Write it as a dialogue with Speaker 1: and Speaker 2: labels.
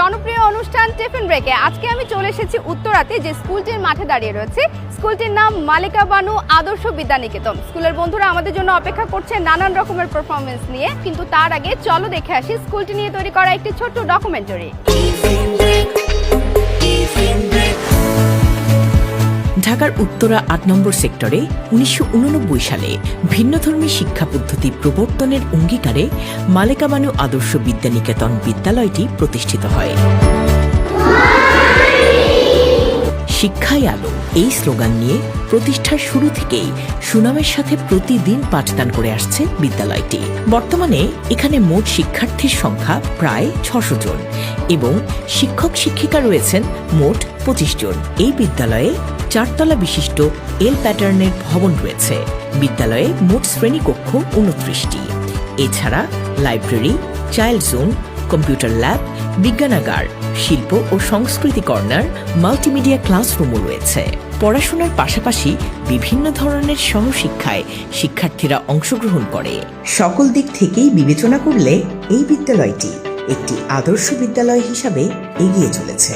Speaker 1: জনপ্রিয় অনুষ্ঠান টিফিন ব্রেকে আজকে আমি চলে এসেছি উত্তরাতে, যে স্কুলটির মাঠে দাঁড়িয়ে রয়েছে। স্কুলটির নাম মালিকা বানু আদর্শ বিদ্যানিকেতন। স্কুলের বন্ধুরা আমাদের জন্য অপেক্ষা করছে নানান রকমের পারফরমেন্স নিয়ে, কিন্তু তার আগে চলো দেখে আসি স্কুলটি নিয়ে তৈরি করা একটি ছোট্ট ডকুমেন্টারি।
Speaker 2: ঢাকার উত্তরা ৮ নম্বর সেক্টরে ১৯৮৯ সালে ভিন্নধর্মী শিক্ষা পদ্ধতি প্রবর্তনের অঙ্গীকারে মালিকা বানু আদর্শ বিদ্যানিকেতন বিদ্যালয়টি প্রতিষ্ঠিত হয়। শিক্ষাই আলো এই স্লোগান নিয়ে প্রতিষ্ঠার শুরু থেকেই সুনামের সাথে প্রতিদিন পাঠদান করে আসছে বিদ্যালয়টি। বর্তমানে এখানে মোট শিক্ষার্থীর সংখ্যা প্রায় ৬০০ জন এবং শিক্ষক শিক্ষিকা রয়েছেন মোট ২৫ জন। এই বিদ্যালয়ে ৪ তলা বিশিষ্ট এল প্যাটার্নের ভবন রয়েছে। বিদ্যালয়ে মোট শ্রেণীকক্ষ ২৯টি। এছাড়া library, child zone, computer lab, বিজ্ঞানাগার, শিল্প ও সংস্কৃতি কর্নার, মাল্টিমিডিয়া ক্লাসরুমও রয়েছে। পড়াশোনার পাশাপাশি বিভিন্ন ধরনের সহশিক্ষায় শিক্ষার্থীরা অংশগ্রহণ করে। সকল দিক থেকেই বিবেচনা করলে এই বিদ্যালয়টি একটি আদর্শ বিদ্যালয় হিসাবে এগিয়ে চলেছে।